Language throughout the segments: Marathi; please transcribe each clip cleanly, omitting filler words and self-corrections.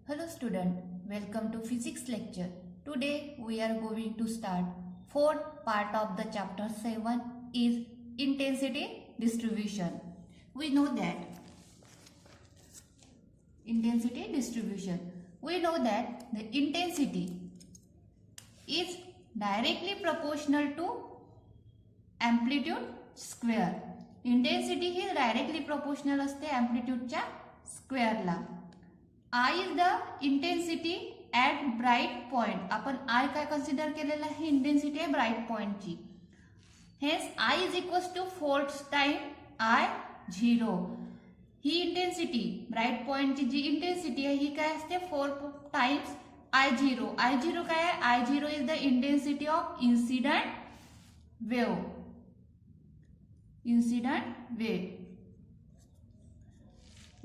Hello student, welcome to physics lecture. Today we are going to start fourth part of the chapter 7 is intensity distribution. We know that intensity distribution. We know that the intensity is directly proportional to amplitude square. Intensity he directly proportional असते amplitude च्या square ला. I is the intensity at bright point. आपण I काय कन्सिडर केलेला आहे इंटेन्सिटी आहे ब्राइट पॉइंटची. Hence I is equals to 4 time I0. ही इंटेन्सिटी ब्राइट पॉइंटची जी इंटेन्सिटी आहे ही काय असते 4 टाइम्स I0. I0 काय आहे I0 is the intensity of incident wave. Incident wave.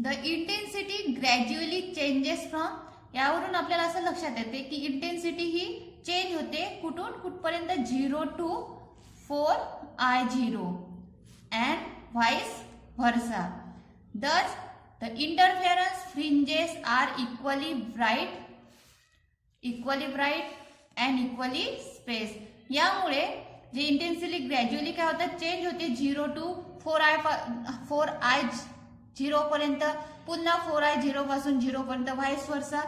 The intensity gradually changes from. यावरून आपल्याला असं लक्षात येते की इंटेन्सिटी ही चेंज होते कुठून कुठपर्यंत 0 to 4 I0 and vice versa. Thus the interference fringes are equally bright and equally space. यामुळे जे इंटेन्सिटी ग्रॅज्युअली काय होतं चेंज होते 0 to 4 I0 पर्यंत, पुन्हा 4 I0 पासून 0 पर्यंत व्हाइस वर्सा.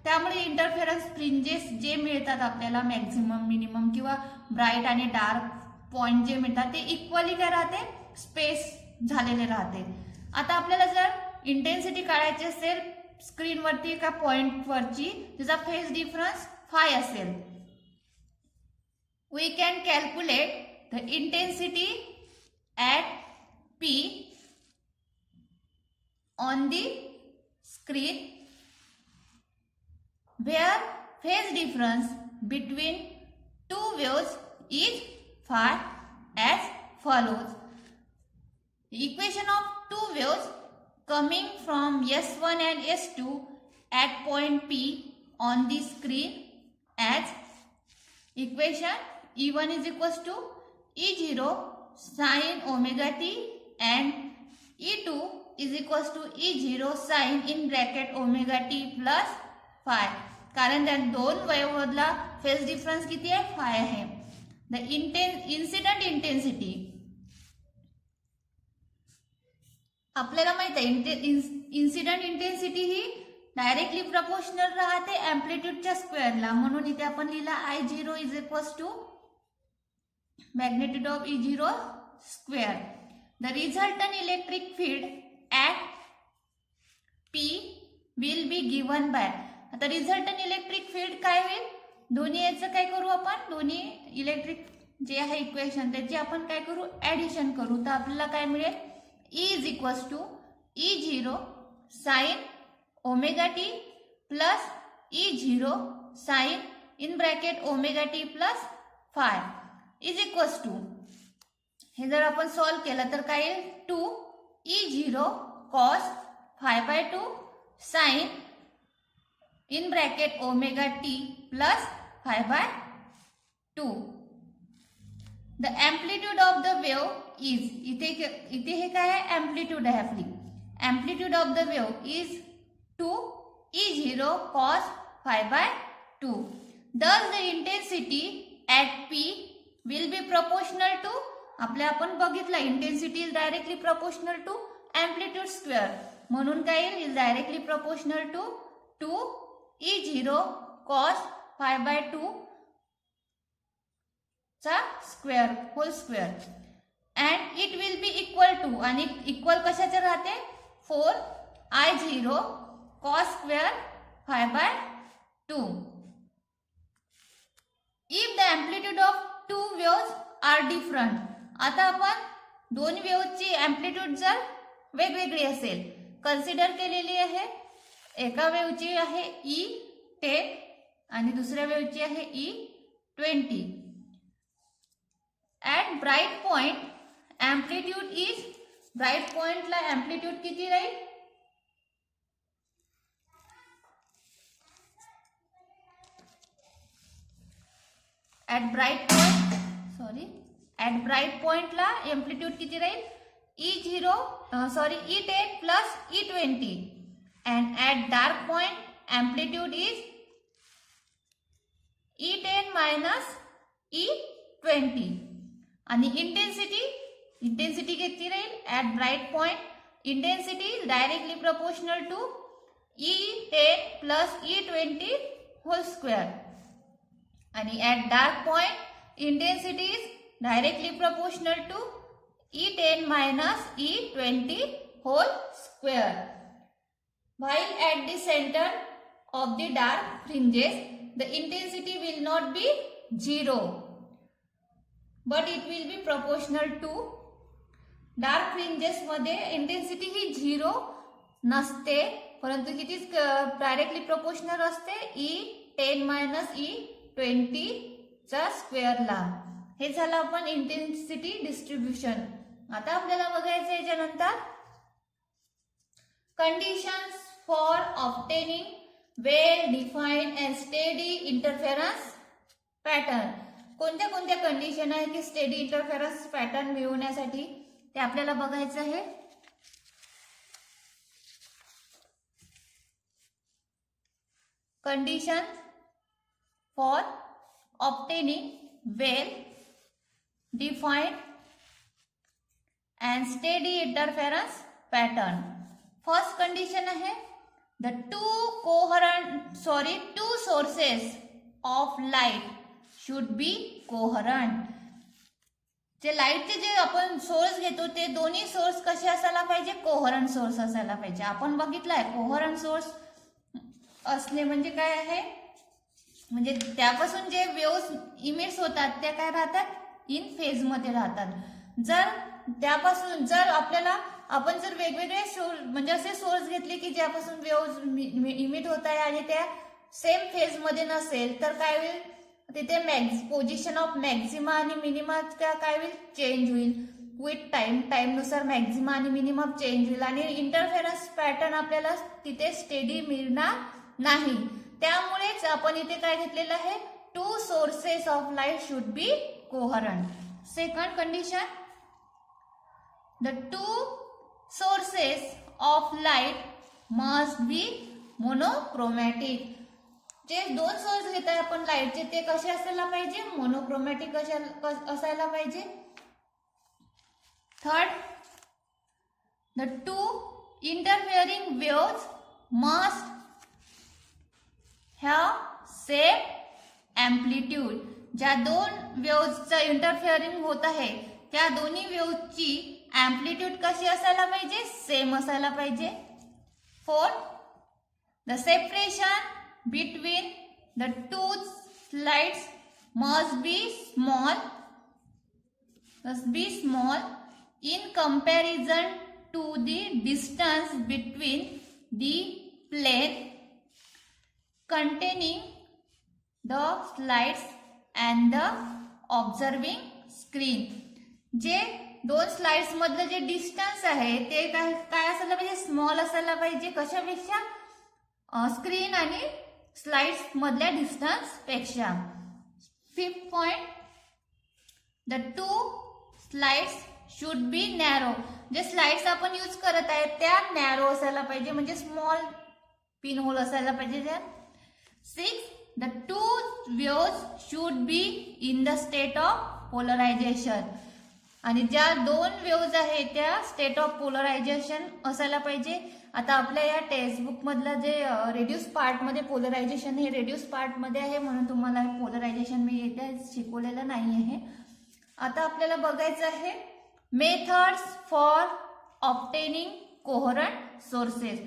त्यामुळे इंटरफेरन्स फ्रिंजेस जे मिळतात आपल्याला मॅक्झिमम मिनिमम किंवा ब्राइट आणि डार्क पॉइंट जे मिळतात ते इक्वली काय राहते स्पेस झालेले राहते. आता आपल्याला जर इंटेन्सिटी काढायची असेल स्क्रीनवरती एका पॉइंटवरची त्याचा फेज डिफरन्स फाय असेल. We can calculate the intensity at P on the screen where phase difference between two waves is phi as follows. The equation of two waves coming from S1 and S2 at point P on the screen as equation E1 is equals to E0 sin omega t and E2 is equals to E0 sin in bracket omega t plus phi. कारण त्या दोन वेव्ह मधला फेज डिफरन्स किती आहे फाय आहे. द इन्सिडेंट इंटेन्सिटी आपल्याला माहित आहे इन्सिडेंट इंटेन्सिटी ही डायरेक्टली प्रपोर्शनल राहते अँप्लिट्यूडच्या स्क्वेअरला. म्हणून इथे आपण लिहिला I0 is equals to magnitude of E0 square. The resultant electric field at P will be given by. आता रिझल्टंट इलेक्ट्रिक फील्ड काय होईल दोन्ही याचं काय करू आपण दोन्ही इलेक्ट्रिक जे आहे इक्वेशन त्याची आपण काय करू ऍडिशन करू. तर आपल्याला काय मिळेल E is equals to E0 sine omega t plus E0 sine in bracket omega t plus phi is equals to. हे जर आपण सॉल्व केलं तर काय येईल 2 E0 cos phi by 2 sin in bracket omega t plus phi by 2. The amplitude of the wave is इथे हे काय आहे amplitude आहे आपली. Amplitude of the wave is 2 E0 cos phi by 2. Thus the intensity at P will be proportional to. आपल्या आपण बघितलं intensity is directly proportional to amplitude square. म्हणून काय येईल is directly proportional to 2 E0 cos phi by 2 चा square whole square. And it will be equal to आणि इक्वल कशाचे राहते 4 I0 cos square phi by 2. If the amplitude of two waves are different. आता आपण दोन वेव्हची एम्प्लिट्यूड जर वेगवेगळी असेल कन्सिडर केलेली आहे. एका वेव्हची आहे E10 आणि दुसऱ्या वेव्हची आहे E20. At bright point amplitude is bright पॉइंटला एम्प्लिट्यूड किती राहील ॲट ब्राइट पॉइंटला एम्प्लिट्यूड किती राहील E10 plus E20 and at dark point amplitude is E10 minus E20 आणि इंटेन्सिटी किती राहील at bright point intensity is directly proportional to E10 plus E20 whole square आणि at dark point intensity is directly proportional to E10 minus E20 whole square. While at the center of the dark fringes, the intensity will not be 0, but it will be proportional to dark fringes मध्ये intensity ही 0 नसते, परंतु किती डायरेक्टली प्रोपोर्शनल असते E10 minus E20 चा स्क्वेअरला. हे झालं आपण इंटेन्सिटी डिस्ट्रीब्युशन. आता आपल्याला बघायचं याच्यानंतर conditions for obtaining well defined and steady interference pattern. कोणत्या कोणत्या कंडिशन आहे की स्टेडी इंटरफेरन्स पॅटर्न मिळवण्यासाठी ते आपल्याला बघायचं आहे. Condition for obtaining well defined and steady interference pattern. First condition है the two sources of light should be coherent. जे लाईटचे जे आपण सोर्स घेतो ते दोन्ही सोर्स कसे असायला पाहिजे, कोहरंट सोर्स असायला पाहिजे. आपण बघितलंय कोहरंट सोर्स असणे म्हणजे काय आहे, म्हणजे त्यापासून जे वेव्स इमिट्स होतात त्या काय राहतात इन फेज मध्ये राहतात. त्यापासून जर आपल्याला आपण जर वेगवेगळे म्हणजे असे सोर्स घेतले की ज्यापासून वेव्ह इमिट होत आहे आणि त्या सेम फेज मध्ये नसेल तर काय होईल, तिथे पोझिशन ऑफ मॅक्झिमा आणि मिनिमा काय होईल चेंज होईल विथ टाइमनुसार मॅक्झिमा आणि मिनिमा चेंज होईल आणि इंटरफेरन्स पॅटर्न आपल्याला तिथे स्टेडी मिळणार नाही. त्यामुळेच आपण इथे काय घेतलेलं आहे, two sources of light should be coherent. Second condition, the two sources of light must be monochromatic. जे दोन सोर्स घेत आहे आपण लाईटचे ते कसे असायला पाहिजे, मोनोक्रोमॅटिक असायला पाहिजे. Third, the two interfering waves must have same amplitude. ज्या दोन वेव्हचा इंटरफिअरिंग होत आहे त्या दोन्ही वेव्हची एम्प्लिट्यूड कशी असायला पाहिजे, सेम असायला पाहिजे. Fourth, the separation between the two slides must be small in comparison to the distance between the plane containing the slides and the observing screen. जे दोन स्लाइड्स मधलं जे डिस्टन्स आहे ते काय असायला पाहिजे, स्मॉल असायला पाहिजे. कशापेक्षा, स्क्रीन आणि स्लाइड्स मधल्या डिस्टन्स पेक्षा. Fifth point, the two slides should be narrow. जे स्लाइड्स आपण यूज करत आहे त्या नॅरो असायला पाहिजे, म्हणजे स्मॉल पिन होल असायला पाहिजे त्यात. 6. The two waves should be in the state of polarization. आणि ज्या दोन वेव्ज आहेत त्या स्टेट ऑफ पोलरायझेशन असायला पाहिजे. आता आपल्या या टेक्स्टबुक मधलं जे रेड्यूस पार्ट मध्ये पोलरायझेशन हे रेड्यूस पार्ट मध्ये आहे म्हणून तुम्हाला पोलरायझेशन मी येथे शिकवलेलं नाही आहे. आता आपल्याला बघायचं आहे मेथड्स फॉर ऑब्टेनिंग कोहरंट सोर्सेस.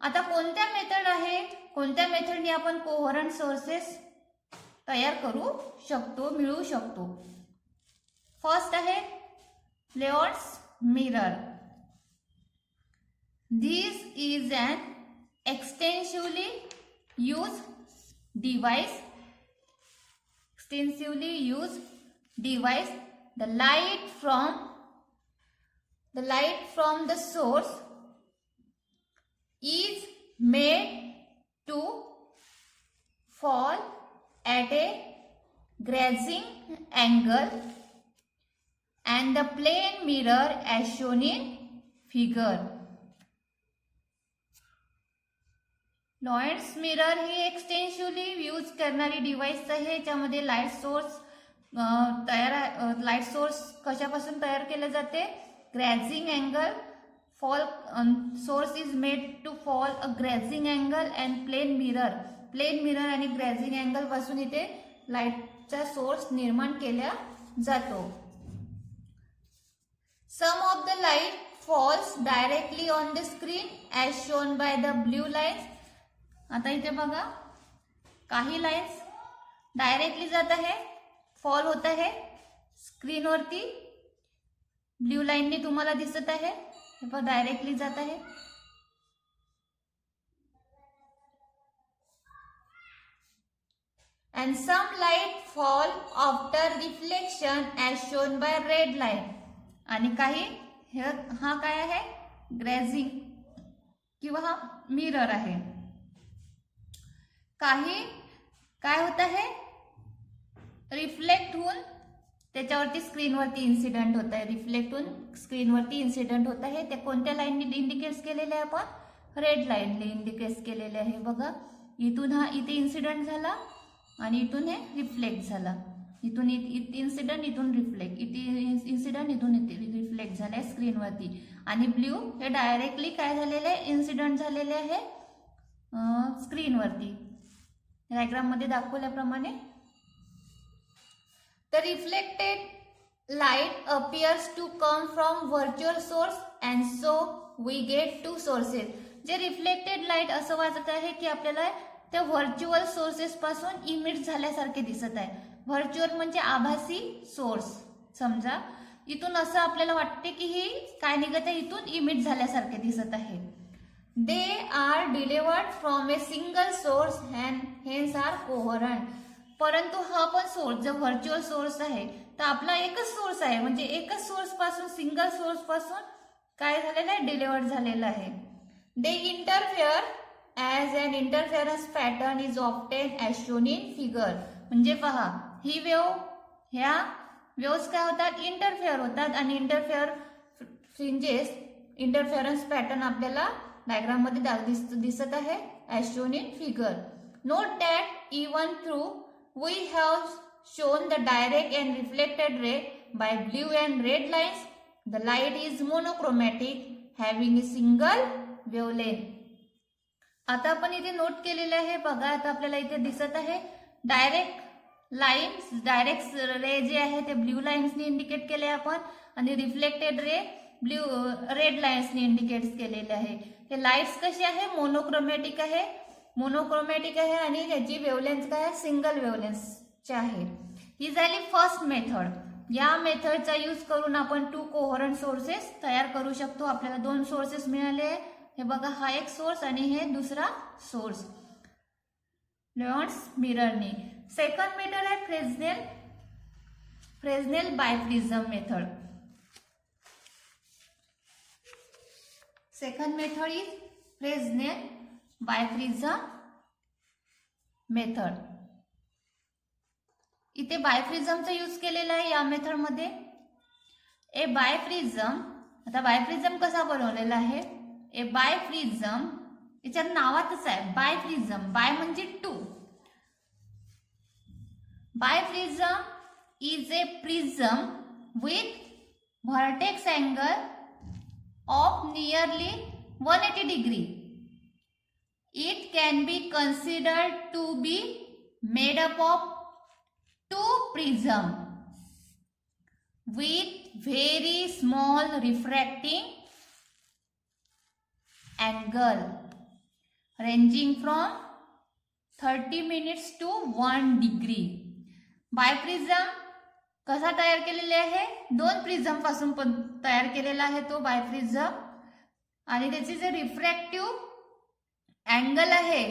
आता कोणत्या मेथड आहे, कोणत्या मेथडने आपण कोहरंट सोर्सेस तयार करू शकतो, मिळवू शकतो. फर्स्ट आहे लेऑर्ड्स mirror. This is an extensively used device. The light from the source is made to fall at a grazing angle and the plane mirror as shown in figure. Lloyd's mirror ही एक्सटेन्सिव्हली यूज करणारी डिव्हाइस आहे. याच्यामध्ये लाईट सोर्स लाईट सोर्स कशापासून तयार केले जाते? Grazing angle fall source is made to fall a grazing angle and plane mirror आणि ग्रॅझिंग अँगल पासून इथे लाईटचा सोर्स निर्माण केला जातो. Some of the light falls directly on the screen as shown by the blue lines. आता इथे बघा, काही लाईन्स डायरेक्टली जात आहे, फॉल होत आहे स्क्रीनवरती. ब्ल्यू लाईनने तुम्हाला दिसत आहे, हे पण डायरेक्टली जात आहे. And some light fall after reflection as shown by red line. आणि काही हा काय आहे? ग्रॅझिंग किंवा हा मिरर आहे. काही काय होत आहे? रिफ्लेक्ट होऊन त्याच्यावरती स्क्रीनवरती इन्सिडेंट होत आहे. रिफ्लेक्ट होऊन स्क्रीनवरती इन्सिडेंट होत आहे. ते कोणत्या लाईनने इंडिकेट केलेले आहे? आपण रेड लाईनने इंडिकेट केलेले आहे. बघा, इथून हा इथे इन्सिडेंट झाला आणि इथून हे रिफ्लेक्ट झाला. इथून इन्सिडेंट, इथून रिफ्लेक्ट, इथे इन्सिडेंट, इथून रिफ्लेक्ट झालाय स्क्रीनवरती. आणि ब्ल्यू हे डायरेक्टली काय झालेले आहे? इन्सिडेंट झालेले आहे स्क्रीनवरती, डायग्राम मध्ये दाखवल्याप्रमाणे. The reflected light appears to come from virtual source and so we get two sources. जे रिफ्लेक्टेड लाईट असं वाटत आहे की आपल्याला त्या व्हर्च्युअल सोर्सेस पासून इमिट झाल्यासारखे दिसत आहे. व्हर्च्युअल म्हणजे आभासी सोर्स. समजा इथून असं आपल्याला वाटते की ही काय निघत आहे, इथून इमिट झाल्यासारखे दिसत आहे. They are delivered from a single source and hence are coherent. परंतु हा पण सोर्स जो व्हर्च्युअल सोर्स आहे तर आपला एकच सोर्स आहे, म्हणजे एकच सोर्स पासून, सिंगल सोर्स पासून काय झालेलं आहे? डिलिव्हर्ड झालेलं आहे. They interfere as an interference pattern is obtain as shown in figure. म्हणजे पहा, ही वेव्ह, ह्या वेव्स काय होतात? इंटरफेअर होतात आणि इंटरफेअर फ्रिंजेस, इंटरफेरन्स पॅटर्न आपल्याला डायग्राम मध्ये दिसत आहे as shown in figure. Note that even through we have shown the direct and reflected ray by blue and red lines, the light is monochromatic having a single wavelength. आता आपण इथे नोट केलेले आहे. बघा, आता आपल्याला इथे दिसत आहे डायरेक्ट लाईन्स, डायरेक्ट रे जे आहे ते ब्ल्यू लाईन्सने इंडिकेट केले आपण आणि रिफ्लेक्टेड रे रेड लाईन्सने इंडिकेट केलेले आहे. हे लाईट्स कशी आहे? मोनोक्रोमॅटिक आहे. मोनोक्रोमॅटिक आहे आणि त्याची वेव्हलेंथ काय आहे? सिंगल वेव्हलेंथची आहे. ही झाली फर्स्ट मेथड. या मेथडचा यूज करून आपण टू कोहरंट सोर्सेस तयार करू शकतो. आपल्याला दोन सोर्सेस मिळाले. हे बघा, हा एक सोर्स आणि हे दुसरा सोर्स लॉयड्स मिररने. सेकंड मेथड आहे Fresnel biprism method. Second method is Fresnel biprism method. इथे बायप्रिझमचा यूज केलेला आहे या मेथड मध्ये. ए बायप्रिझम, आता बायप्रिझम कसा बनवलेला आहे? ए बायप्रिझम याच्या नावातच आहे बायप्रिझम. बाय म्हणजे two. Biprism is a prism with vertex angle of nearly 180 degree. It can be considered to be made up of two prisms with very small refracting angle ranging from 30 minutes to 1 degree. बायप्रिझम कसा तयार केलेला आहे? दोन प्रिझम पासून तयार केलेला आहे तो बायप्रिझम. आणि त्याची जे रिफ्रॅक्टिव्ह अँगल आहे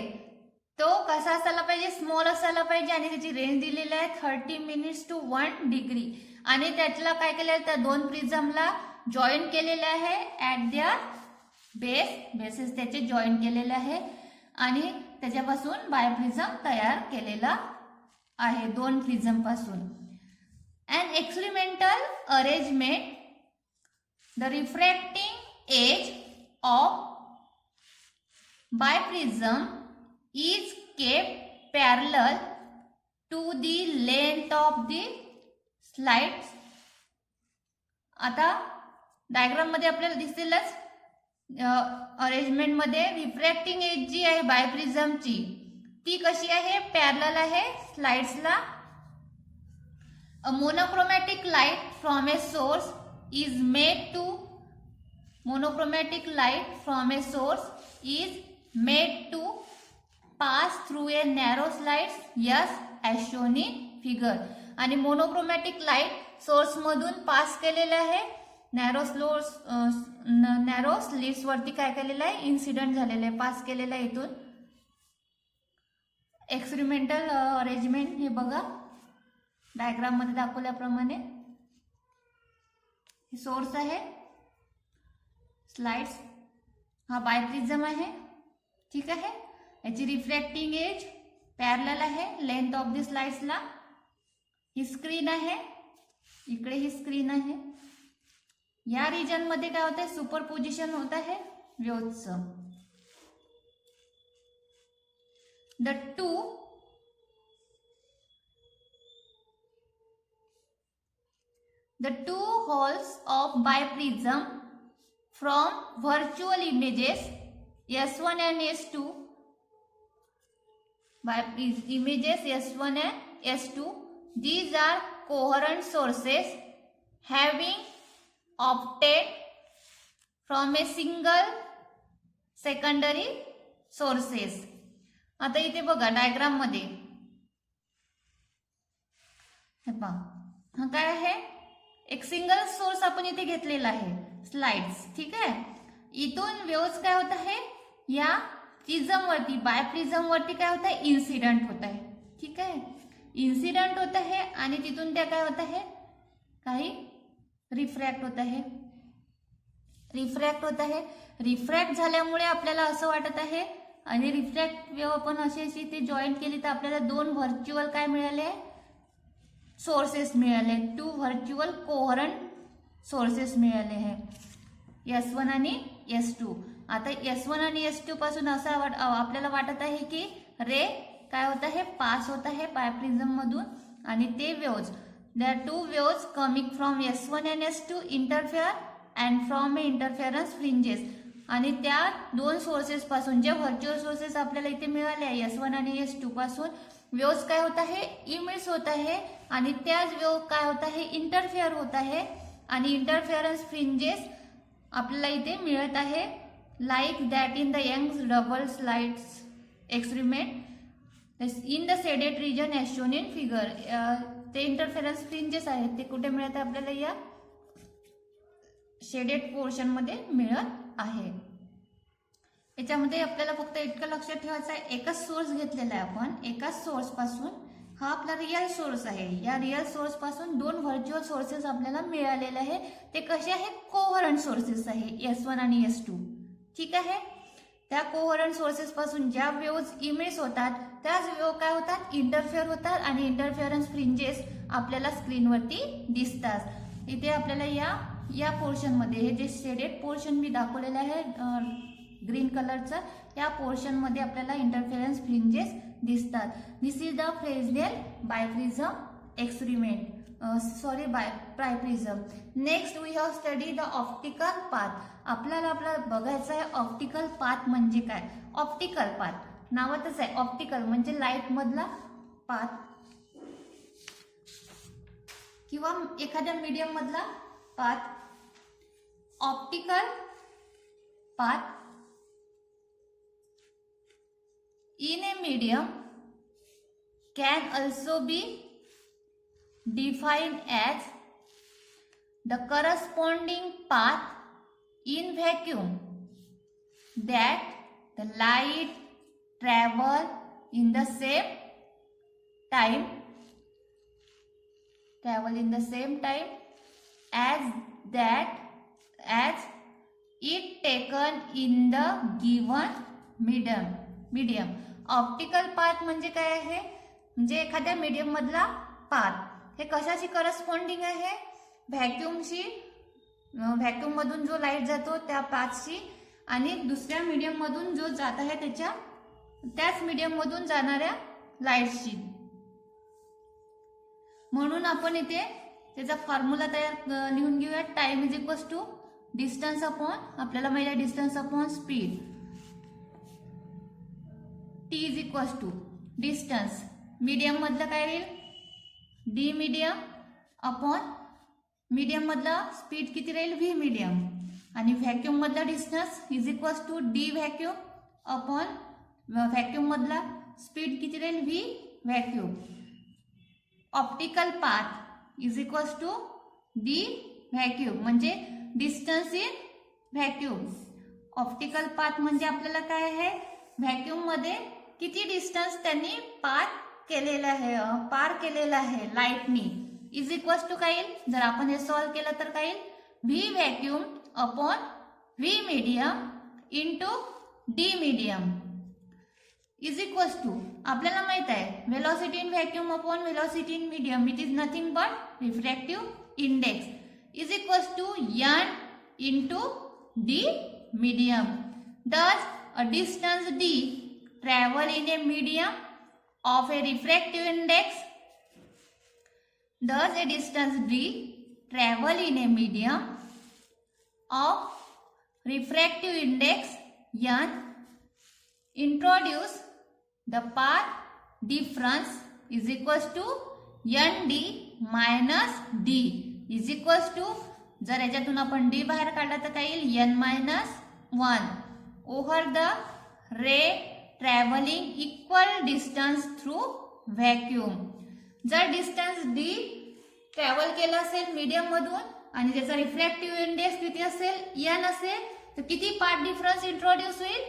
तो कसा असायला पाहिजे? स्मॉल असायला पाहिजे. आणि त्याची रेंज दिलेली आहे 30 minutes to 1 degree. आणि त्यातला काय केलेलं आहे? त्या दोन प्रिझमला जॉईन केलेलं आहे ऍट देअर बेसेस त्याचे जॉईन केलेले आहे आणि त्याच्यापासून बायप्रिझम तयार केलेला आहे दोन प्रिझम पासून. And experimental arrangement, the refracting edge of biprism is kept parallel to the length of the slides. आता डायग्राम मध्ये आपल्याला दिसेलच अरेंजमेंट मध्ये रिफ्रॅक्टिंग एज जी आहे बायप्रिझमची ती कशी आहे, पॅरलल आहे स्लाइड्सला. A monochromatic light from a source is made to monochromatic light from a source is made to pass through a narrow slides, yes, as shown in figure. आणि मोनोक्रोमॅटिक लाईट सोर्स मधून पास केलेलं आहे, नॅरो स्लिट्स वरती काय केलेलं आहे, इन्सिडेंट झालेलं आहे, पास केलेलं आहे इथून. एक्सपेरिमेंटल अरेंजमेंट हे बघा डायग्राम मध्ये दाखवल्याप्रमाणे सोर्स आहे, स्लाइड्स हा बायप्रिझम आहे, ठीक आहे. याची रिफ्रॅक्टिंग एज पॅरलल आहे लेंथ ऑफ द स्लाइड्सला. ही स्क्रीन आहे, इकडे ही स्क्रीन आहे. या रिजन मध्ये काय होत आहे, सुपरपोजिशन होत आहे वेव्हचं. The two holes of biprism from virtual images S1 and S2, by images S1 and S2, these are coherent sources having opted from a single secondary sources. आता इथे बघा डायग्राम मध्ये हे पहा, हा काय आहे, एक सिंगल सोर्स आपण इथे घेतलेला आहे स्लाइड्स, ठीक आहे. इथून वेव्स काय होत आहे, या प्रिझम वरती बायप्रिझम वरती काय होत आहे, इन्सिडेंट होत आहे, ठीक आहे. इन्सिडेंट होत आहे आणि तिथून त्या काय होत आहे, काही रिफ्रॅक्ट होत आहे. रिफ्रॅक्ट झाल्यामुळे आपल्याला असं वाटत आहे, आणि रिफ्रॅक्ट वेव्ह आपण अशी ते जॉईंट केली तर आपल्याला दोन व्हर्च्युअल काय मिळाले, सोर्सेस मिळाले, टू व्हर्च्युअल कोहरंट सोर्सेस मिळाले आहे, S1 आणि S2. आता S1 आणि S2 पासून असं आपल्याला वाटत आहे की रे काय होत आहे, पास होत आहे बायप्रिझम मधून, आणि ते waves, there are two waves coming from S1 and S2 interfere and from a interference fringes. आणि त्या दोन सोर्सेस पासून जे व्हर्च्युअल सोर्सेस आपल्याला इथे मिळाले आहे S1 आणि S2 पासून वेव्स काय होत आहे, इमिट्स होत आहे, आणि त्याच वेव्ह काय होत आहे, इंटरफेअर होत आहे, आणि इंटरफेरन्स फ्रिंजेस आपल्याला इथे मिळत आहे, like that in the Young's double slides experiment in the shaded region as shown in figure. ते इंटरफेरन्स फ्रिंजेस आहेत ते कुठे मिळत आहे, आपल्याला या शेडेड पोर्शन मध्ये मिळत आहे. याच्यामध्ये आपल्याला फक्त इतकं लक्षात ठेवायचं आहे, एकच सोर्स घेतलेला आहे आपण, एकाच सोर्स पासून, हा आपला रिअल सोर्स आहे. या रिअल सोर्स पासून दोन व्हर्च्युअल सोर्सेस आपल्याला मिळालेले आहे. ते कसे आहेत, कोहरंट सोर्सेस आहे S1 आणि S2, ठीक आहे. त्या कोहरंट सोर्सेस पासून ज्या वेव्स इमिट्स होतात त्याच वेव्ह काय होतात, इंटरफेअर होतात, आणि इंटरफेरन्स फ्रिंजेस आपल्याला स्क्रीनवरती दिसतात. इथे आपल्याला या पोर्शन मध्ये, हे जे शेडेड पोर्शन मी दाखवलेलं आहे ग्रीन कलरचं, या पोर्शन मध्ये आपल्याला इंटरफेरन्स फ्रिंजेस दिसतात. This is the Fresnel biprism experiment, biprism. Next we have study the optical path. आपल्याला बघायचं आहे ऑप्टिकल पाथ म्हणजे काय. ऑप्टिकल पाथ नावातच आहे, ऑप्टिकल म्हणजे लाईट मधला पाथ किंवा एखाद्या मीडियम मधला path. Optical path in a medium can also be defined as the corresponding path in vacuum that the light travel in the same time as it taken in the given medium. Optical path म्हणजे काय आहे, म्हणजे एखाद्या मीडियम मधला पाथ. हे कशाशी करस्पॉन्डिंग आहे, व्हॅक्यूमशी, व्हॅक्यूम मधून जो लाईट जातो त्या पाथशी, आणि दुसऱ्या मीडियम मधून जो जात आहे त्याच्या त्याच मीडियम मधून जाणाऱ्या लाईट्सची. म्हणून आपण इथे त्याचा फॉर्म्युला तयार लिहून घेऊया. Time is equals to distance upon, आपल्याला माहिती आहे distance upon speed. T is equals to distance, medium मधलं काय येईल, डी मीडियम अपॉन मीडियम मधला स्पीड किती राहील, व्ही मीडियम. आणि व्हॅक्यूम मधला distance is equals to D vacuum upon vacuum मधला स्पीड किती राहील, V vacuum. Optical path is equals to D vacuum, म्हणजे distance in vacuum. Optical path म्हणजे आपल्याला काय आहे, व्हॅक्यूम मध्ये किती डिस्टन्स त्यांनी पार केलेला आहे लाईटनी, इज इक्वल्स टू काय येईल, जर आपण हे सॉल्व्ह केलं तर काय येईल, v vacuum upon v medium into D medium is equals to, आपल्याला माहित आहे velocity in vacuum upon velocity in medium, it is nothing but refractive index, is equals to n into D medium. Thus a distance d travel in a medium of a refractive index. Thus a distance d travel in a medium of refractive index n. Introduce the path difference is equals to nd minus d is equals to, जर याच्यातून आपण d बाहेर काढला तर काय येईल, n minus 1 over the ray traveling equal distance through vacuum. जर डिस्टन्स d ट्रॅव्हल केलं असेल मीडियम मधून आणि त्याचा रिफ्रॅक्टिव्ह इंडेक्स किती असेल, n असेल, तर किती पाथ डिफरन्स इंट्रोड्यूस होईल,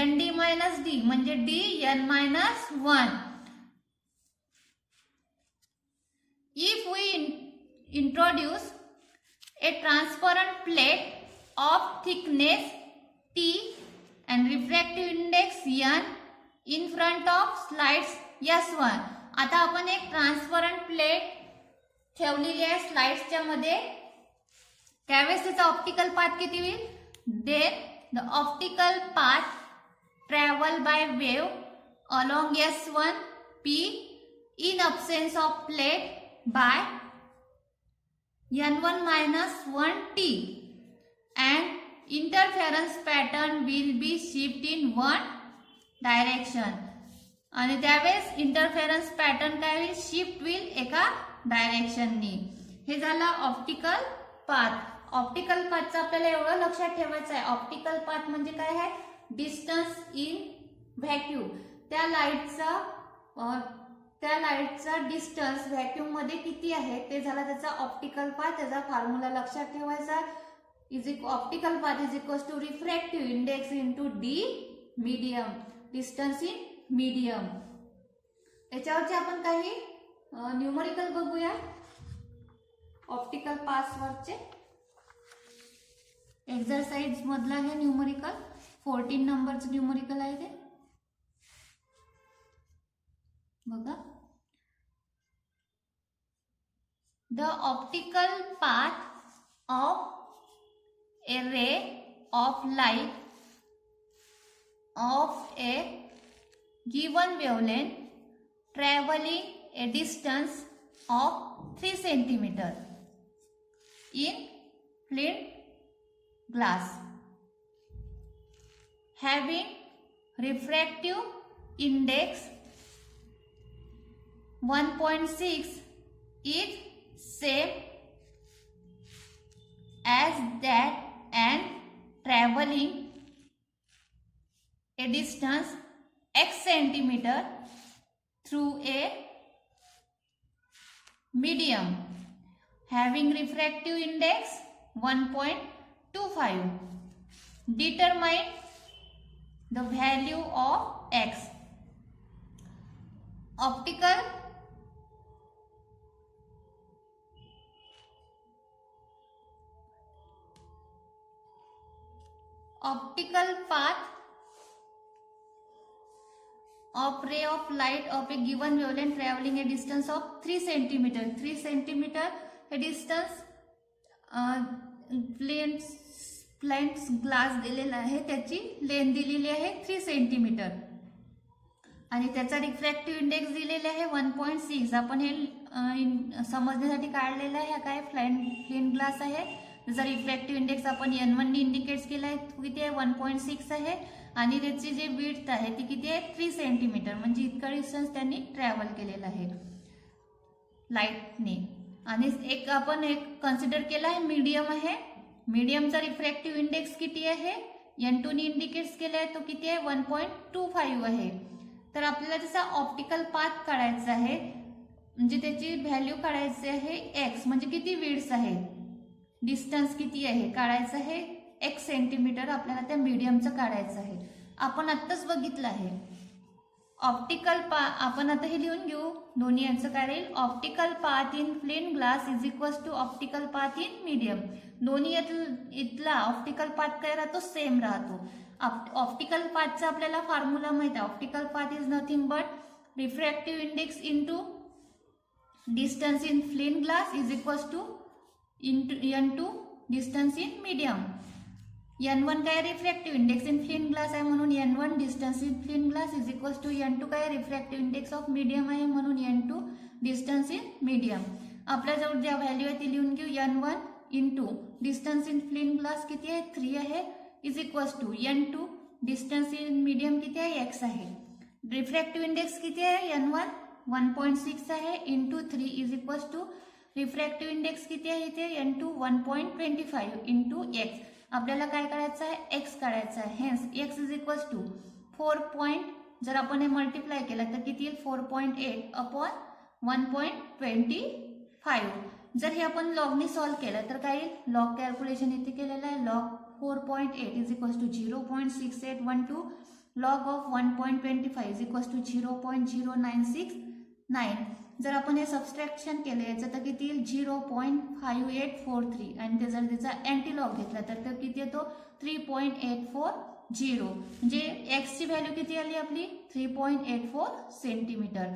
nd मायनस d, म्हणजे d n minus 1. If we introduce a transparent plate of thickness t and refractive index n in front of slides S1. आता आपण एक ट्रान्सपरंट प्लेट ठेवलेली आहे स्लाइड्सच्या मध्ये, त्यावेळेस त्याचा ऑप्टिकल पाथ किती होईल, then the optical path travel by wave along S1 P in absence of plate by n1 minus 1 t and interference pattern will be shift in one direction. आणि त्यावेळेस इंटरफेरन्स पॅटर्न काय होईल, शिफ्ट होईल एका डायरेक्शननी. हे झालं ऑप्टिकल पाथ. ऑप्टिकल पाथचं आपल्याला एवढं लक्षात ठेवायचं आहे, ऑप्टिकल पाथ म्हणजे काय आहे, डिस्टन्स इन व्हॅक्यूम, त्या लाईटचा डिस्टन्स व्हॅक्यूम मध्ये किती आहे ते झाला त्याचा ऑप्टिकल पाथ. त्याचा फॉर्म्युला लक्षात ठेवायचा, optical path is equals to refractive index into D medium, distance in medium. याच्यावरचे आपण काही न्यूमरिकल बघूया ऑप्टिकल पाथ वरचे. एक्सरसाइज मधला हे न्यूमरिकल 14 नंबरचं न्यूमरिकल आहे ते बघा. The optical path of a ray of light of a given wavelength traveling a distance of 3 cm in flint glass having refractive index 1.6 is same as that and traveling a distance x centimeter through a medium having refractive index 1.25. Determine the value of x. Optical path of ray of light of a given wavelength traveling a distance of 3 cm. 3 cm हे distance प्लेन्स ग्लास दिलेला आहे, त्याची लेंथ दिलेली आहे 3 cm. आणि त्याचा रिफ्रॅक्टिव्ह इंडेक्स दिलेला आहे 1.6. आपण हे समजण्यासाठी काढलेलं आहे. हा काय फ्लिंट ग्लास आहे. त्याचा रिफ्रॅक्टिव्ह इंडेक्स आपण N1 ने इंडिकेट केला आहे. किती आहे 1.6 आहे. आणि त्याची जे विड्थ आहे ती किती आहे 3 सेंटीमीटर, म्हणजे इतका डिस्टन्स त्यांनी ट्रॅव्हल केलेला आहे लाईटने. आणि आपण कन्सिडर केला आहे मीडियम आहे. मीडियमचा रिफ्रॅक्टिव्ह इंडेक्स किती आहे N2 ने इंडिकेट केला आहे, तो किती आहे 1.25 आहे. तर आपल्याला त्याचा ऑप्टिकल पाथ काढायचा आहे, म्हणजे त्याची व्हॅल्यू काढायची आहे x, म्हणजे किती विड्थ आहे, डिस्टन्स किती आहे काढायचं आहे x सेंटीमीटर. आपल्याला त्या मीडियमचं काढायचं आहे. आपण आत्ताच बघितलं आहे ऑप्टिकल आपण आता हे लिहून घेऊ. दोन्ही यांचं काय राहील, optical path in flint glass is equals to optical path in medium. दोन्ही इथला ऑप्टिकल पाथ काय राहतो, सेम राहतो. ऑप्टिकल पाथचा आपल्याला फॉर्म्युला माहित आहे. Optical path is nothing but refractive index into distance in flint glass is equals to N2 distance in medium. N1 काय refractive index in flint glass आहे म्हणून N1 distance in flint glass is equals to N2 काय रिफ्रॅक्टिव्ह इंडेक्स ऑफ मीडियम आहे म्हणून N2 डिस्टन्स इन मीडियम. आपल्याजवळ ज्या व्हॅल्यू आहे ती लिहून घेऊ. N1 into distance in flint glass किती आहे 3 आहे is equals to N2 distance in medium किती आहे x आहे. रिफ्रॅक्टिव्ह इंडेक्स किती आहे N1 1.6 आहे into 3 is equals to refractive index किती आहे इथे N2 1.25 इंटू x. आपल्याला काय काढायचं आहे x काढायचा आहे. Hence x is equals to 4. जर आपण हे मल्टिप्लाय केलं तर किती येईल 4.8 अपॉन 1.25. जर हे आपण लॉगने सॉल्व्ह केलं तर काय येईल, लॉग कॅल्क्युलेशन इथे केलेलं आहे. Log 4.8 is equals to 0.6812. Log of 1.25 is equals to 0.0969. जर आपण हे सबस्ट्रॅक्शन केलं याचं तर किती येईल 0.5843. आणि जर त्याचा अँटी लॉग घेतला तर किती येतो 3.840. म्हणजे x ची व्हॅल्यू किती आली आपली 3.84 सेंटीमीटर.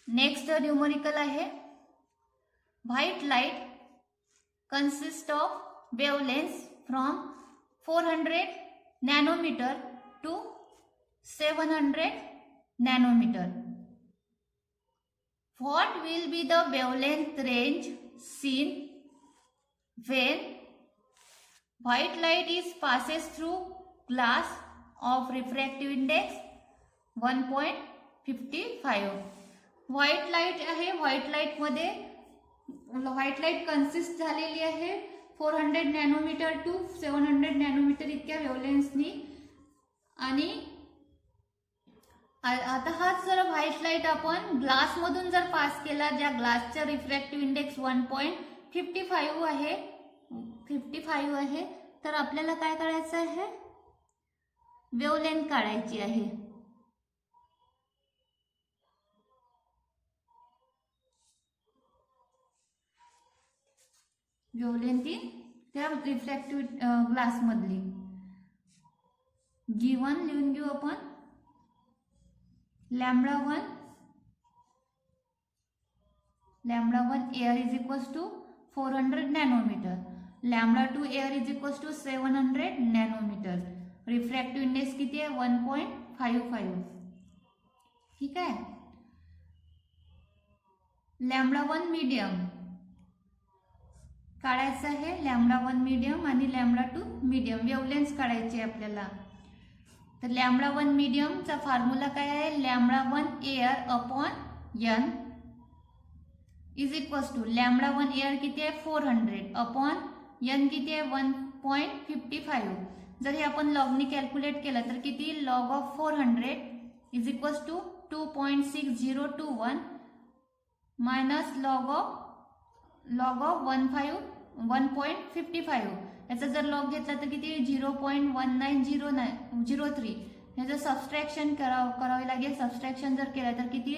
नेक्स्ट न्यूमरिकल आहे. White light consist of wavelength from 400 nanometre to 700 nanometre. What will be the wavelength range seen when white light is passes through glass of refractive index 1.55. White light आहे. व्हाईट लाईट मध्ये व्हाईट लाईट कन्सिस्ट झालेली आहे 400 नॅनोमीटर टू 700 नॅनोमीटर इतक्या वेवलेन्सनी. आणि आता हाच जर व्हाईट लाईट आपण ग्लास मधून जर पास केला, ज्या ग्लासचा रिफ्रॅक्टिव्ह इंडेक्स 1.55 आहे, तर आपल्याला काय करायचं आहे वेवलेंथ काढायची आहे. वेवलेंथ त्या रिफ्रॅक्टिव्ह ग्लास मधली G1 लिहून घेऊ आपण. λ1 air is equals to 400 nanometer. λ2 air is equals to 700 nanometer. Refractive index किती आहे 1.55. ठीक आहे. λ1 मीडियम काढायचं आहे. λ1 मीडियम आणि λ2 मीडियम वेवलेंथ काढायची आहे आपल्याला. तर λ1 मीडियमचा फॉर्म्युला काय आहे λ1 air upon n is equals to λ1 air किती आहे 400 अपॉन n किती आहे 1.55. जर हे आपण लॉगने कॅल्क्युलेट केलं तर किती log of 400 is equals to 2.6021 minus log of 1.55. याचा जर लॉग घेतला तर किती 0.1903. याचं सबस्ट्रॅक्शन करावे लागेल. सबस्ट्रॅक्शन जर केलं तर किती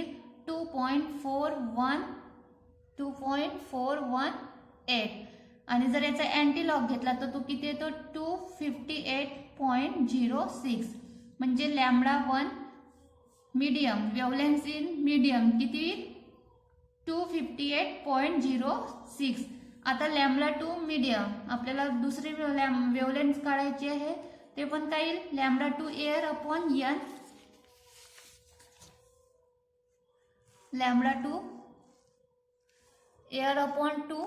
2.418. आणि जर याचा अँटी लॉग घेतला तर तो किती येतो 258.06. म्हणजे λ1 मीडियम वेवलेंथ इन मीडियम किती 258.06. आता λ2 मीडियम आपल्याला दुसरी वेवलेंथ काढायची आहे. ते पण काय येईल λ2 air upon n lambda 2 air upon 2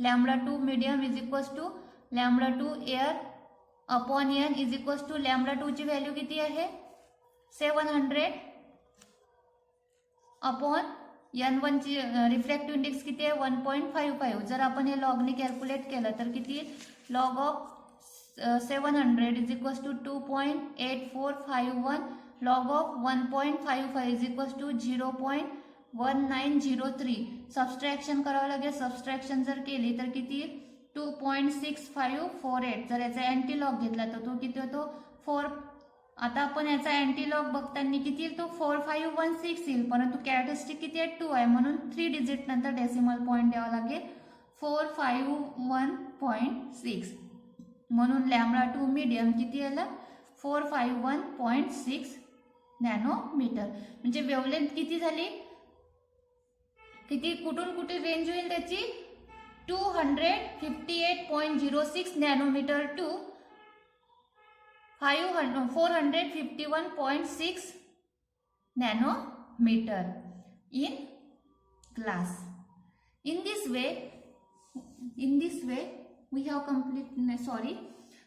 lambda 2 medium is equals to lambda 2 air upon n is equals to lambda 2 ची व्हॅल्यू किती आहे 700 अपॉन n1 ची रिफ्रॅक्टिव्ह इंडेक्स किती आहे 1.55. जर आपण हे लॉगने कॅल्क्युलेट केलं तर किती log of 700 is equals to 2.8451 log of 1.55 is equals to 0.1903. Subtraction करावं लागेल. सबस्ट्रॅक्शन जर केली तर किती 2.6548. जर याचा अँटीलॉग घेतला तर तो किती होतो 4. आता आपण याचा अँटीलॉग बघताना किती तो 4516 येईल, परंतु कॅरेक्टरिस्टिक किती आहे 2 आहे म्हणून 3 डिजिट नंतर डेसिमल पॉईंट द्यावा लागेल 451.6. म्हणून लॅम्बडा 2 मीडियम किती आला 451.6 नॅनोमीटर. म्हणजे वेवलेंथ किती झाली, किती कुठून कुठे रेंज होईल त्याची 258.06 nanometre to 451.6 nanometer in glass. In this way we have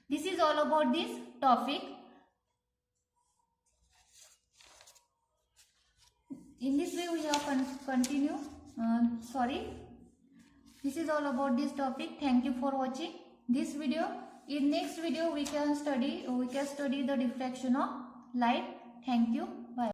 this is all about this topic. In this way we have continue this is all about this topic. Thank you for watching this video. In next video we can study the diffraction of light. Thank you.